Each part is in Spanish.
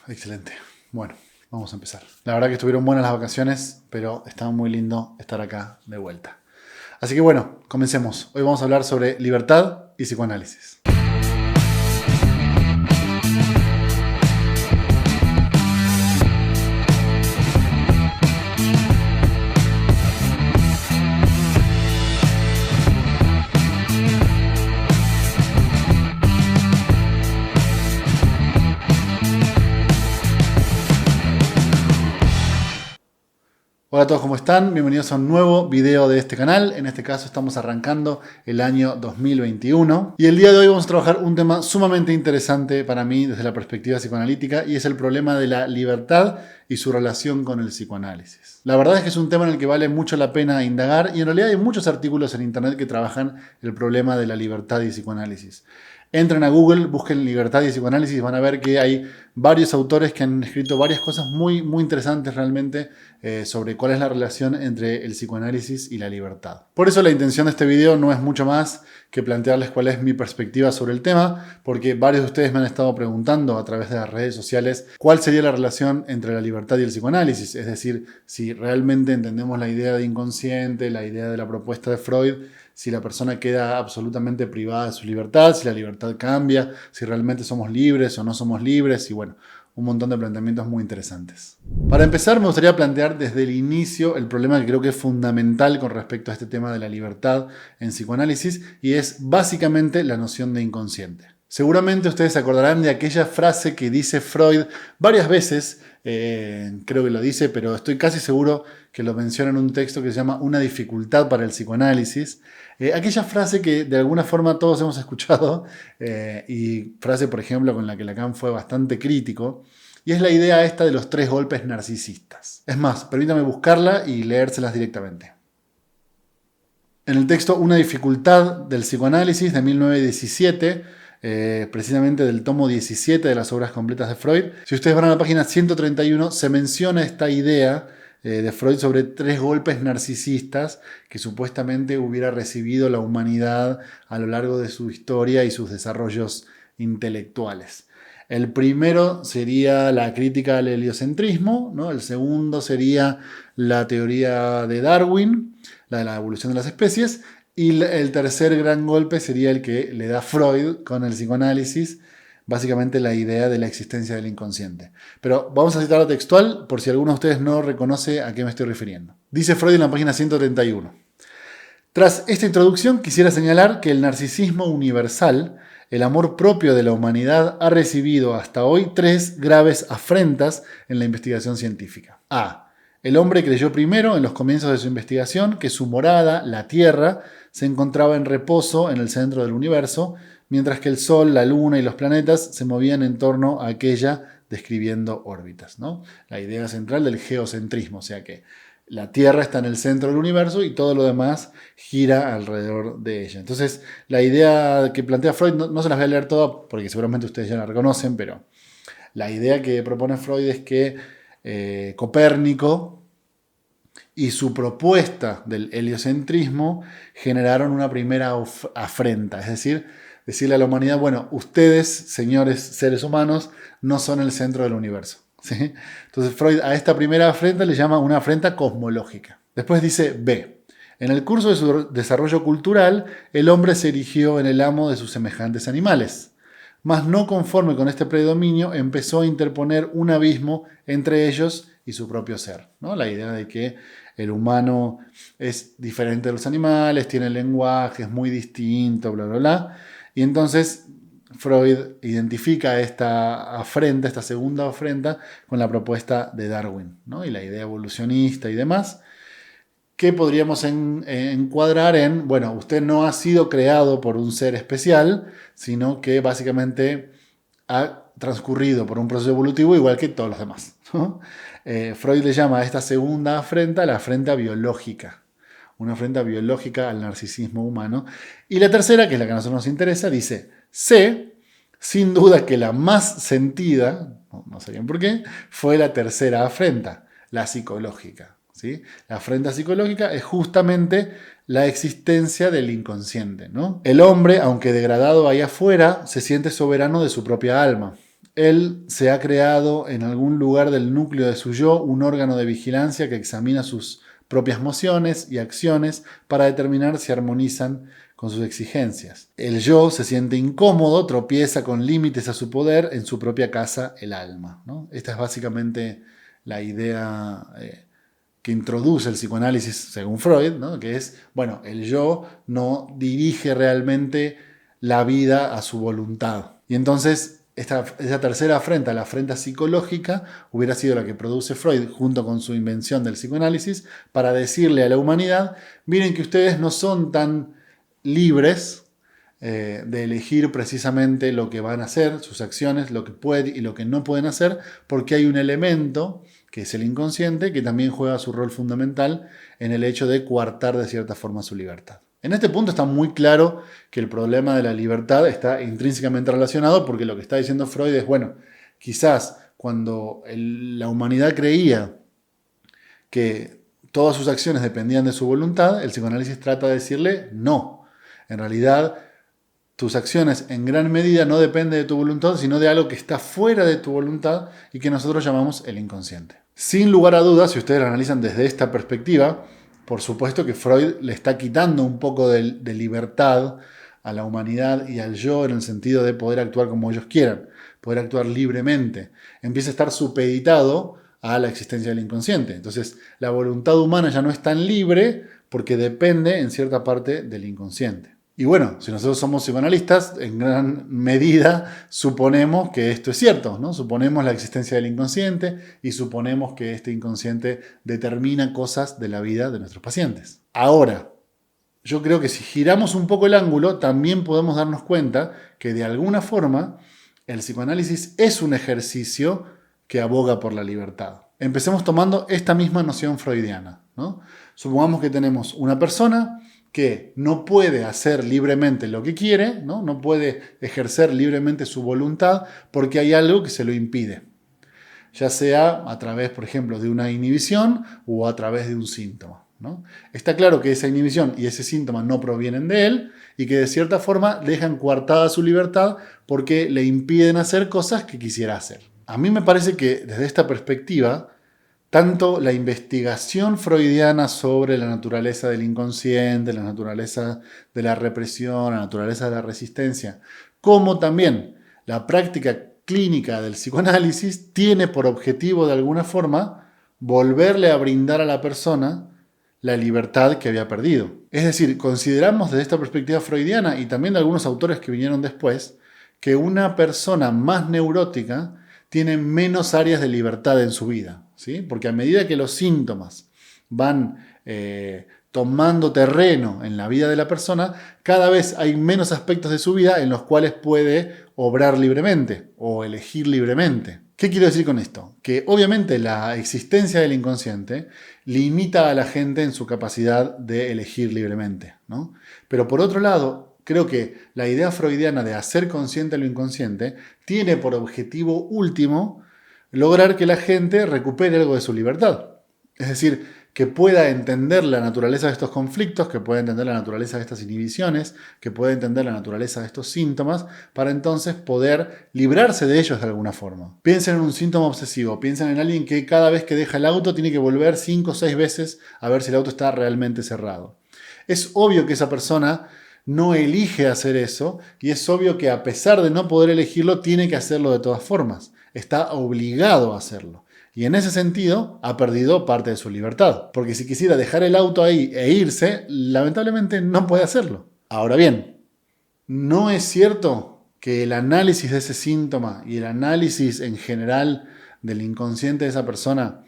Excelente. Bueno, vamos a empezar. La verdad que estuvieron buenas las vacaciones, pero estaba muy lindo estar acá de vuelta. Así que bueno, comencemos. Hoy vamos a hablar sobre libertad y psicoanálisis. Hola a todos, ¿cómo están? Bienvenidos a un nuevo video de este canal. En este caso estamos arrancando el año 2021. Y el día de hoy vamos a trabajar un tema sumamente interesante para mí desde la perspectiva psicoanalítica, y es el problema de la libertad y su relación con el psicoanálisis. La verdad es que es un tema en el que vale mucho la pena indagar, y en realidad hay muchos artículos en internet que trabajan el problema de la libertad y psicoanálisis. Entren a Google, busquen libertad y psicoanálisis, van a ver que hay varios autores que han escrito varias cosas muy interesantes realmente sobre cuál es la relación entre el psicoanálisis y la libertad. Por eso la intención de este video no es mucho más que plantearles cuál es mi perspectiva sobre el tema, porque varios de ustedes me han estado preguntando a través de las redes sociales cuál sería la relación entre la libertad y el psicoanálisis, es decir, si realmente entendemos la idea de inconsciente, la idea de la propuesta de Freud, si la persona queda absolutamente privada de su libertad, si la libertad cambia, si realmente somos libres o no somos libres, y bueno, un montón de planteamientos muy interesantes. Para empezar, me gustaría plantear desde el inicio el problema que creo que es fundamental con respecto a este tema de la libertad en psicoanálisis, y es básicamente la noción de inconsciente. Seguramente ustedes se acordarán de aquella frase que dice Freud varias veces, creo que lo dice, pero estoy casi seguro que lo menciona en un texto que se llama Una dificultad para el psicoanálisis. Aquella frase que de alguna forma todos hemos escuchado, y frase, por ejemplo, con la que Lacan fue bastante crítico, y es la idea esta de los 3 golpes narcisistas. Es más, permítame buscarla y leérselas directamente. En el texto Una dificultad del psicoanálisis de 1917, precisamente del tomo 17 de las obras completas de Freud, si ustedes van a la página 131, se menciona esta idea de Freud sobre 3 golpes narcisistas que supuestamente hubiera recibido la humanidad a lo largo de su historia y sus desarrollos intelectuales. El primero sería la crítica al heliocentrismo, ¿no? El segundo sería la teoría de Darwin, la de la evolución de las especies, y el tercer gran golpe sería el que le da Freud con el psicoanálisis, básicamente la idea de la existencia del inconsciente. Pero vamos a citarlo textual por si alguno de ustedes no reconoce a qué me estoy refiriendo. Dice Freud en la página 131. Tras esta introducción quisiera señalar que el narcisismo universal, el amor propio de la humanidad, ha recibido hasta hoy 3 graves afrentas en la investigación científica. A. El hombre creyó primero, en los comienzos de su investigación, que su morada, la Tierra, se encontraba en reposo en el centro del universo, mientras que el Sol, la Luna y los planetas se movían en torno a aquella describiendo órbitas, ¿no? La idea central del geocentrismo, o sea que la Tierra está en el centro del universo y todo lo demás gira alrededor de ella. Entonces, la idea que plantea Freud, no se las voy a leer todas porque seguramente ustedes ya la reconocen, pero la idea que propone Freud es que Copérnico y su propuesta del heliocentrismo generaron una primera afrenta, es decir, decirle a la humanidad, bueno, ustedes, señores seres humanos, no son el centro del universo, ¿sí? Entonces Freud a esta primera afrenta le llama una afrenta cosmológica. Después dice B. En el curso de su desarrollo cultural, el hombre se erigió en el amo de sus semejantes animales. Mas no conforme con este predominio, empezó a interponer un abismo entre ellos y su propio ser, ¿no? La idea de que el humano es diferente de los animales, tiene lenguaje, es muy distinto, bla, bla, bla. Y entonces Freud identifica esta afrenta, esta segunda afrenta, con la propuesta de Darwin, ¿no? Y la idea evolucionista y demás, que podríamos encuadrar en, bueno, usted no ha sido creado por un ser especial, sino que básicamente ha transcurrido por un proceso evolutivo igual que todos los demás, ¿no? Freud le llama a esta segunda afrenta la afrenta biológica, una afrenta biológica al narcisismo humano. Y la tercera, que es la que a nosotros nos interesa, dice C, sin duda que la más sentida, no sé bien por qué, fue la tercera afrenta, la psicológica. ¿Sí? La afrenta psicológica es justamente la existencia del inconsciente, ¿no? El hombre, aunque degradado ahí afuera, se siente soberano de su propia alma. él se ha creado en algún lugar del núcleo de su yo un órgano de vigilancia que examina sus propias mociones y acciones para determinar si armonizan con sus exigencias. El yo se siente incómodo, tropieza con límites a su poder en su propia casa, el alma, ¿no? Esta es básicamente la idea que introduce el psicoanálisis según Freud, ¿no? Que es, bueno, el yo no dirige realmente la vida a su voluntad. Y entonces esa tercera afrenta, la afrenta psicológica, hubiera sido la que produce Freud junto con su invención del psicoanálisis para decirle a la humanidad, miren que ustedes no son tan libres de elegir precisamente lo que van a hacer, sus acciones, lo que pueden y lo que no pueden hacer, porque hay un elemento, que es el inconsciente, que también juega su rol fundamental en el hecho de coartar de cierta forma su libertad. En este punto está muy claro que el problema de la libertad está intrínsecamente relacionado porque lo que está diciendo Freud es, bueno, quizás cuando la humanidad creía que todas sus acciones dependían de su voluntad, el psicoanálisis trata de decirle no. En realidad, tus acciones en gran medida no dependen de tu voluntad, sino de algo que está fuera de tu voluntad y que nosotros llamamos el inconsciente. Sin lugar a dudas, si ustedes lo analizan desde esta perspectiva, por supuesto que Freud le está quitando un poco de libertad a la humanidad y al yo en el sentido de poder actuar como ellos quieran, poder actuar libremente. Empieza a estar supeditado a la existencia del inconsciente. Entonces, la voluntad humana ya no es tan libre porque depende en cierta parte del inconsciente. Y bueno, si nosotros somos psicoanalistas, en gran medida suponemos que esto es cierto, ¿no? Suponemos la existencia del inconsciente y suponemos que este inconsciente determina cosas de la vida de nuestros pacientes. Ahora, yo creo que si giramos un poco el ángulo, también podemos darnos cuenta que de alguna forma el psicoanálisis es un ejercicio que aboga por la libertad. Empecemos tomando esta misma noción freudiana, ¿no? Supongamos que tenemos una persona que no puede hacer libremente lo que quiere, no puede ejercer libremente su voluntad porque hay algo que se lo impide. Ya sea a través, por ejemplo, de una inhibición o a través de un síntoma, ¿no? Está claro que esa inhibición y ese síntoma no provienen de él y que de cierta forma dejan coartada su libertad porque le impiden hacer cosas que quisiera hacer. A mí me parece que desde esta perspectiva, tanto la investigación freudiana sobre la naturaleza del inconsciente, la naturaleza de la represión, la naturaleza de la resistencia, como también la práctica clínica del psicoanálisis tiene por objetivo de alguna forma volverle a brindar a la persona la libertad que había perdido. Es decir, consideramos desde esta perspectiva freudiana y también de algunos autores que vinieron después, que una persona más neurótica tiene menos áreas de libertad en su vida, ¿sí? Porque a medida que los síntomas van tomando terreno en la vida de la persona, cada vez hay menos aspectos de su vida en los cuales puede obrar libremente o elegir libremente. ¿Qué quiero decir con esto? Que obviamente la existencia del inconsciente limita a la gente en su capacidad de elegir libremente, ¿no? Pero por otro lado, creo que la idea freudiana de hacer consciente lo inconsciente tiene por objetivo último lograr que la gente recupere algo de su libertad. Es decir, que pueda entender la naturaleza de estos conflictos, que pueda entender la naturaleza de estas inhibiciones, que pueda entender la naturaleza de estos síntomas, para entonces poder librarse de ellos de alguna forma. Piensen en un síntoma obsesivo, piensen en alguien que cada vez que deja el auto tiene que volver 5 o 6 veces a ver si el auto está realmente cerrado. Es obvio que esa persona no elige hacer eso y es obvio que a pesar de no poder elegirlo, tiene que hacerlo de todas formas. Está obligado a hacerlo. Y en ese sentido ha perdido parte de su libertad. Porque si quisiera dejar el auto ahí e irse, lamentablemente no puede hacerlo. Ahora bien, ¿no es cierto que el análisis de ese síntoma y el análisis en general del inconsciente de esa persona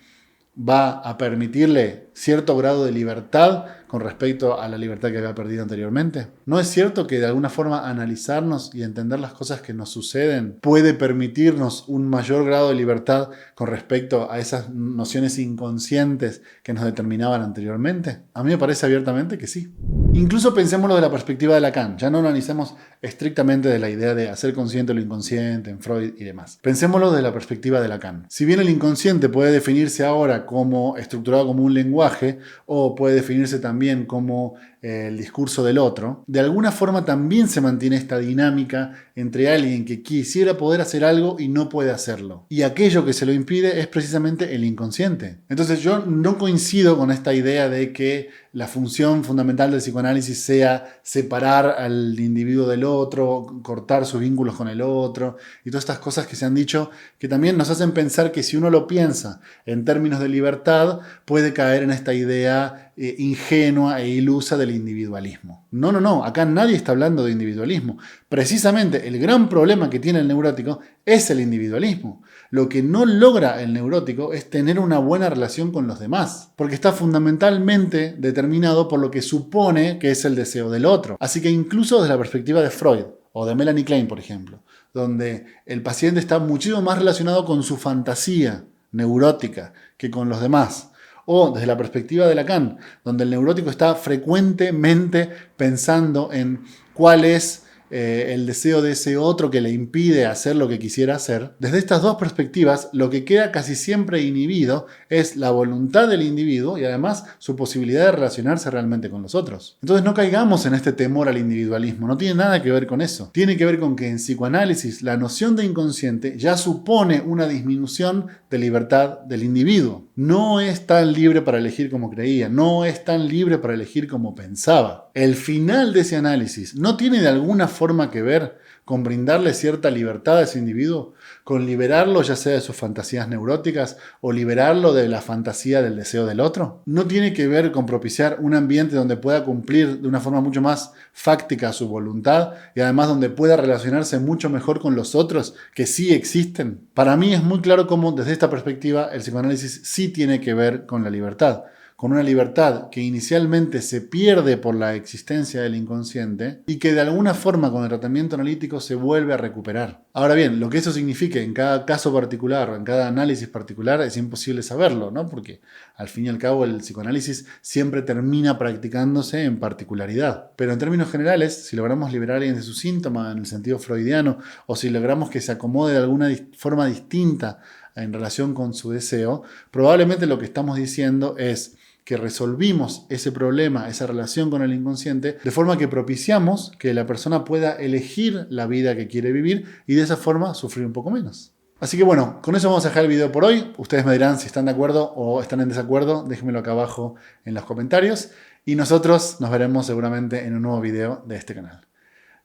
va a permitirle cierto grado de libertad con respecto a la libertad que había perdido anteriormente? ¿No es cierto que de alguna forma analizarnos y entender las cosas que nos suceden puede permitirnos un mayor grado de libertad con respecto a esas nociones inconscientes que nos determinaban anteriormente? A mí me parece abiertamente que sí. Incluso pensémoslo de la perspectiva de Lacan, ya no analicemos estrictamente de la idea de hacer consciente lo inconsciente en Freud y demás. Pensémoslo de la perspectiva de Lacan. Si bien el inconsciente puede definirse ahora como estructurado como un lenguaje o puede definirse también como el discurso del otro, de alguna forma también se mantiene esta dinámica entre alguien que quisiera poder hacer algo y no puede hacerlo. Y aquello que se lo impide es precisamente el inconsciente. Entonces yo no coincido con esta idea de que la función fundamental del psicoanálisis sea separar al individuo del otro, cortar sus vínculos con el otro y todas estas cosas que se han dicho que también nos hacen pensar que si uno lo piensa en términos de libertad puede caer en esta idea ingenua e ilusa del individualismo. No, acá nadie está hablando de individualismo. Precisamente el gran problema que tiene el neurótico es el individualismo. Lo que no logra el neurótico es tener una buena relación con los demás, porque está fundamentalmente determinado por lo que supone que es el deseo del otro. Así que incluso desde la perspectiva de Freud o de Melanie Klein, por ejemplo, donde el paciente está muchísimo más relacionado con su fantasía neurótica que con los demás. O desde la perspectiva de Lacan, donde el neurótico está frecuentemente pensando en cuál es el deseo de ese otro que le impide hacer lo que quisiera hacer. Desde estas dos perspectivas, lo que queda casi siempre inhibido es la voluntad del individuo y además su posibilidad de relacionarse realmente con los otros. Entonces no caigamos en este temor al individualismo, no tiene nada que ver con eso. Tiene que ver con que en psicoanálisis la noción de inconsciente ya supone una disminución de libertad del individuo. No es tan libre para elegir como creía, no es tan libre para elegir como pensaba. El final de ese análisis no tiene de alguna forma que ver con brindarle cierta libertad a ese individuo, con liberarlo ya sea de sus fantasías neuróticas o liberarlo de la fantasía del deseo del otro. No tiene que ver con propiciar un ambiente donde pueda cumplir de una forma mucho más fáctica su voluntad y además donde pueda relacionarse mucho mejor con los otros que sí existen. Para mí es muy claro cómo desde esta perspectiva el psicoanálisis sí tiene que ver con la libertad. Con una libertad que inicialmente se pierde por la existencia del inconsciente y que de alguna forma con el tratamiento analítico se vuelve a recuperar. Ahora bien, lo que eso signifique en cada caso particular o en cada análisis particular es imposible saberlo, ¿no? Porque al fin y al cabo el psicoanálisis siempre termina practicándose en particularidad. Pero en términos generales, si logramos liberar a alguien de su síntoma en el sentido freudiano o si logramos que se acomode de alguna forma distinta en relación con su deseo, probablemente lo que estamos diciendo es que resolvimos ese problema, esa relación con el inconsciente, de forma que propiciamos que la persona pueda elegir la vida que quiere vivir y de esa forma sufrir un poco menos. Así que bueno, con eso vamos a dejar el video por hoy. Ustedes me dirán si están de acuerdo o están en desacuerdo. Déjenmelo acá abajo en los comentarios. Y nosotros nos veremos seguramente en un nuevo video de este canal.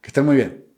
Que estén muy bien.